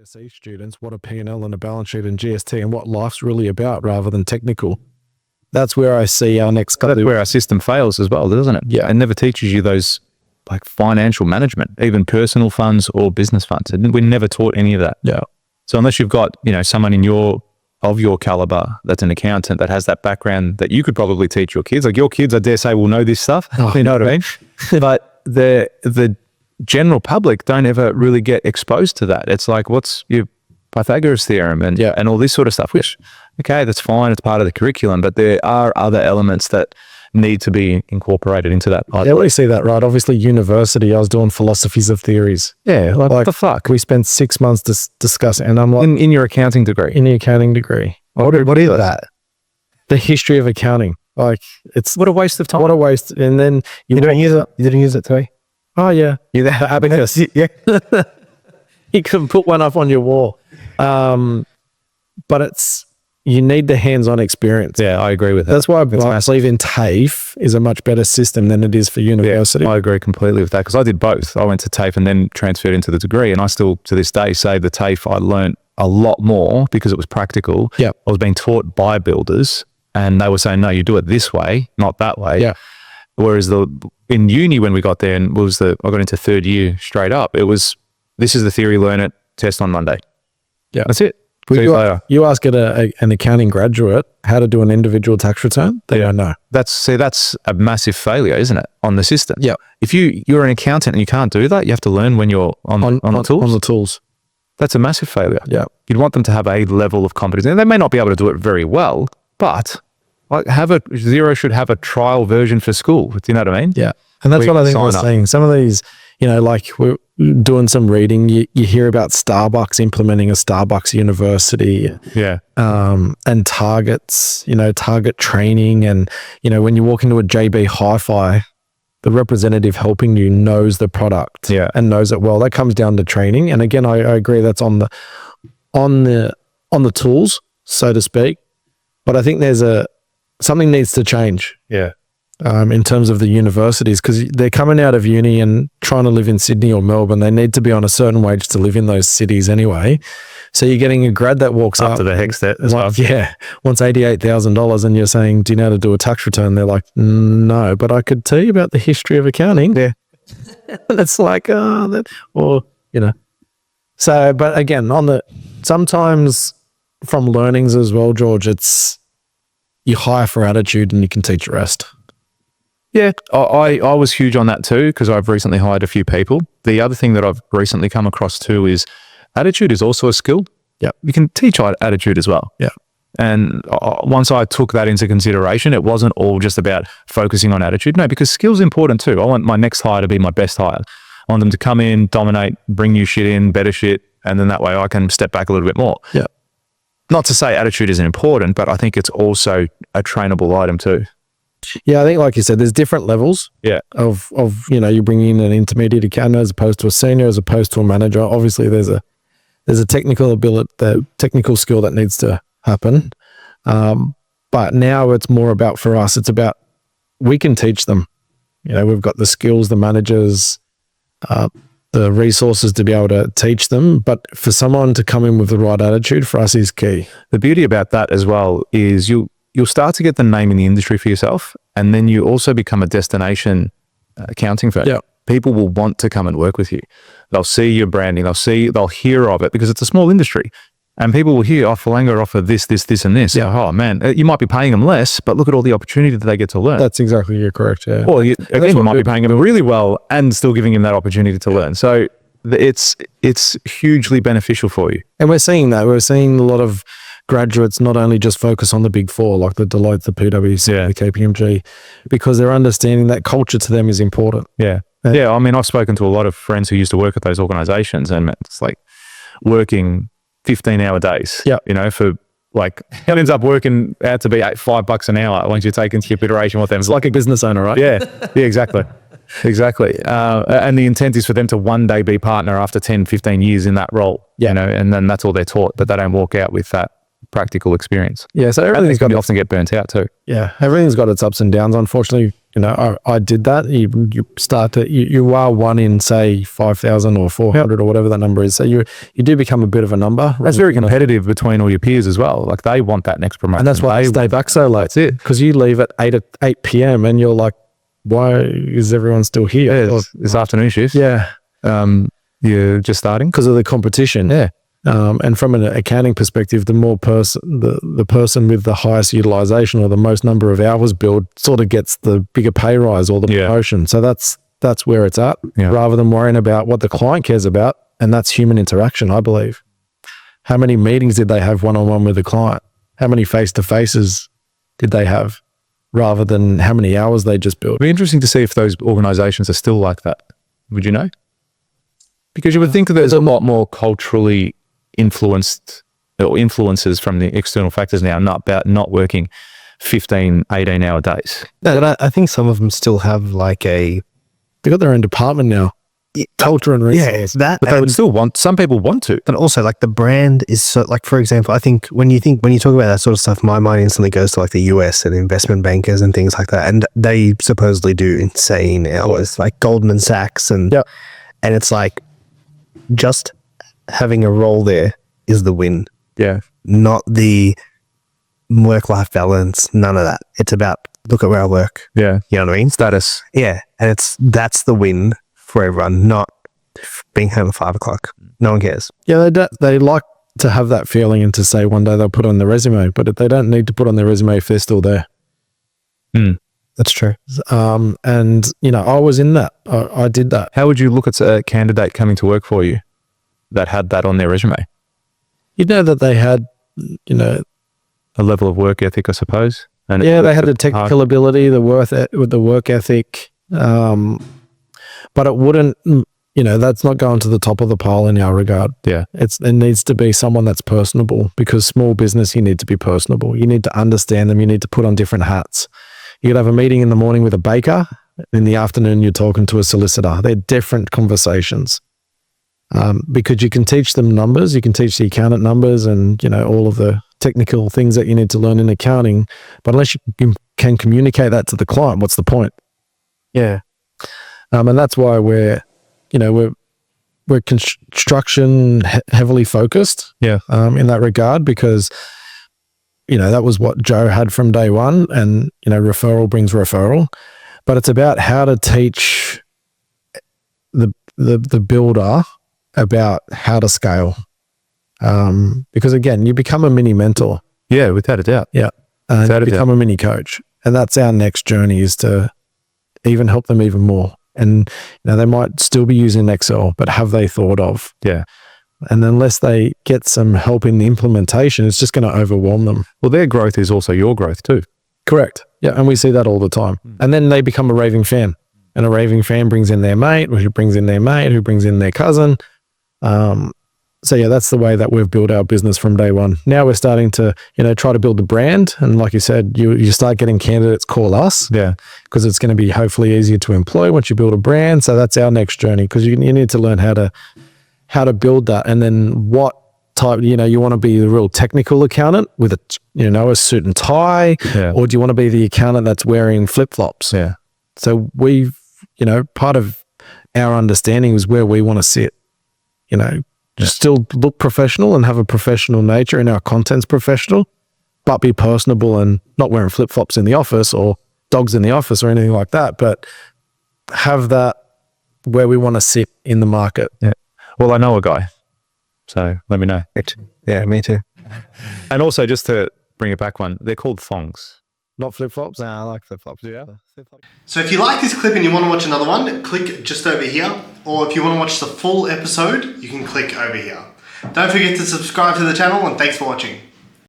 GCSE students what a P&L and a balance sheet and GST and what life's really about rather than technical. That's where I see our next couple. That's where our system fails as well, doesn't it? Yeah. It never teaches you those like financial management, even personal funds or business funds. We're never taught any of that. Yeah. So unless you've got, someone of your caliber that's an accountant that has that background that you could probably teach your kids. Like your kids, I dare say, will know this stuff. Oh, you know what I mean? But the general public don't ever really get exposed to that. It's like, what's your Pythagoras theorem and all this sort of stuff, which, okay, that's fine. It's part of the curriculum, but there are other elements that need to be incorporated into that. Yeah, we see that, right? Obviously, university, I was doing philosophies of theories. Yeah, like what the fuck? We spent 6 months discussing, and I'm like... In your accounting degree? In the accounting degree. What is that? The history of accounting. Like, it's... What a waste of time. What a waste. And then... You didn't use it today? Oh, yeah. You're the abacus. Yeah. You can put one up on your wall. But it's... You need the hands-on experience. Yeah, I agree with that. That's why I believe in TAFE is a much better system than it is for university. Yeah, I agree completely with that because I did both. I went to TAFE and then transferred into the degree, and I still, to this day, say the TAFE I learned a lot more because it was practical. Yeah. I was being taught by builders, and they were saying, no, you do it this way, not that way. Yeah. Whereas in uni when we got there, and I got into third year straight up, it was, this is the theory, learn it, test on Monday. Yeah. That's it. You ask an accounting graduate how to do an individual tax return, they don't know. That's a massive failure, isn't it, on the system? Yeah. If you're an accountant and you can't do that, you have to learn when you're on the tools. On the tools. That's a massive failure. Yeah. You'd want them to have a level of competence. And they may not be able to do it very well, but like Xero should have a trial version for school. Do you know what I mean? Yeah. And that's what I think we're saying. Some of these, like we're doing some reading, you hear about Starbucks implementing a Starbucks university. Yeah. And targets, target training. And, when you walk into a JB Hi-Fi, the representative helping you knows the product and knows it well. That comes down to training. And again, I agree that's on the tools, so to speak. But I think something needs to change. Yeah. In terms of the universities, because they're coming out of uni and trying to live in Sydney or Melbourne. They need to be on a certain wage to live in those cities anyway. So you're getting a grad that walks up to the hex that wants $88,000 and you're saying, do you know how to do a tax return? They're like, no, but I could tell you about the history of accounting. Yeah. And it's like, So, but again, sometimes from learnings as well, George, it's you hire for attitude and you can teach the rest. Yeah, I was huge on that too because I've recently hired a few people. The other thing that I've recently come across too is attitude is also a skill. Yeah. You can teach attitude as well. Yeah. And once I took that into consideration, it wasn't all just about focusing on attitude. No, because skill's important too. I want my next hire to be my best hire. I want them to come in, dominate, bring new shit in, better shit, and then that way I can step back a little bit more. Yeah. Not to say attitude isn't important, but I think it's also a trainable item too. Yeah, I think like you said, there's different levels of you bring in an intermediate accountant as opposed to a senior, as opposed to a manager. Obviously, there's a technical ability, the technical skill that needs to happen. But now it's more about, for us, it's about we can teach them. We've got the skills, the managers, the resources to be able to teach them. But for someone to come in with the right attitude, for us, is key. The beauty about that as well is you'll start to get the name in the industry for yourself, and then you also become a destination accounting firm. Yeah. People will want to come and work with you. They'll see your branding. They'll hear of it because it's a small industry, and people will hear, Falanga offer this, and this. Yeah. Oh man, you might be paying them less, but look at all the opportunity that they get to learn. That's exactly, you're correct. Yeah. Or you might be paying them really well and still giving them that opportunity to learn. So it's hugely beneficial for you. And we're seeing that. We're seeing a lot of graduates not only just focus on the big four, like the Deloitte, the PwC, the KPMG, because they're understanding that culture to them is important. Yeah. Yeah. I mean, I've spoken to a lot of friends who used to work at those organizations, and it's like working 15-hour days, for like, it ends up working out to be $5 an hour once you take into consideration what them. It's like a business owner, right? Yeah. Yeah, exactly. Exactly. And the intent is for them to one day be partner after 10, 15 years in that role, and then that's all they're taught, but they don't walk out with that practical experience. Yeah, so everything's got you often get burnt out too. Yeah, everything's got its ups and downs. Unfortunately, I did that. You are one in, say, 5,000 or 400 or whatever that number is. So you do become a bit of a number. That's very competitive between all your peers as well. Like they want that next promotion. And that's why they stay back so late. That's it. Because you leave at 8 p.m. and you're like, why is everyone still here? Yeah, it's afternoon shift. Yeah. You're just starting? Because of the competition. Yeah. And from an accounting perspective, the more the person with the highest utilization or the most number of hours billed sort of gets the bigger pay rise or the promotion. So that's where it's at, rather than worrying about what the client cares about, and that's human interaction, I believe. How many meetings did they have one-on-one with the client? How many face-to-faces did they have, rather than how many hours they just billed? It'd be interesting to see if those organizations are still like that. Would you know? Because you would think that there's a lot more culturally influenced or influences from the external factors now, not about not working 15, 18-hour days. No, but I think some of them still have like they've got their own department now. Culture and research. Yeah, it's that. But they would still want, some people want to. But also like the brand is so, like, for example, I think when you talk about that sort of stuff, my mind instantly goes to like the US and investment bankers and things like that. And they supposedly do insane hours, like Goldman Sachs. And it's like, just having a role there is the win. Yeah. Not the work-life balance, none of that. It's about, look at where I work. Yeah. You know what I mean? Status. Yeah. And that's the win for everyone, not being home at 5 o'clock. No one cares. Yeah, they like to have that feeling and to say one day they'll put on their resume, but they don't need to put on their resume if they're still there. That's true. And, I was in that. I did that. How would you look at a candidate coming to work for you that had that on their resume? You know that they had, a level of work ethic, I suppose. And they had the technical ability, the work ethic, but it wouldn't, that's not going to the top of the pile in our regard. Yeah. It needs to be someone that's personable, because small business, you need to be personable. You need to understand them. You need to put on different hats. You could have a meeting in the morning with a baker. In the afternoon, you're talking to a solicitor. They're different conversations. Because you can teach them numbers, you can teach the accountant numbers and, all of the technical things that you need to learn in accounting. But unless you can communicate that to the client, what's the point? Yeah. And that's why we're construction heavily focused in that regard, because, that was what Joe had from day one, and, referral brings referral. But it's about how to teach the builder about how to scale. Because again, you become a mini mentor. Yeah, without a doubt. Yeah. And you become a mini coach. And that's our next journey, is to even help them even more. And, they might still be using Excel, but have they thought of? Yeah. And unless they get some help in the implementation, it's just going to overwhelm them. Well, their growth is also your growth too. Correct. Yeah. And we see that all the time. And then they become a raving fan. And a raving fan brings in their mate, who brings in their mate, who brings in their cousin. So yeah, that's the way that we've built our business from day one. Now we're starting to, try to build the brand. And like you said, you start getting candidates call us. Yeah. Because it's going to be hopefully easier to employ once you build a brand. So that's our next journey, because you need to learn how to build that. And then what type, you want to be the real technical accountant with a suit and tie, or do you want to be the accountant that's wearing flip-flops? Yeah. So we've, part of our understanding is where we want to sit, still look professional and have a professional nature, and our content's professional, but be personable and not wearing flip-flops in the office or dogs in the office or anything like that, but have that where we want to sit in the market. Yeah. Well, I know a guy, so let me know. Yeah, me too. And also, just to bring it back one, they're called thongs. Not flip-flops? No, I like flip-flops. Yeah. So if you like this clip and you want to watch another one, click just over here. Or if you want to watch the full episode, you can click over here. Don't forget to subscribe to the channel, and thanks for watching.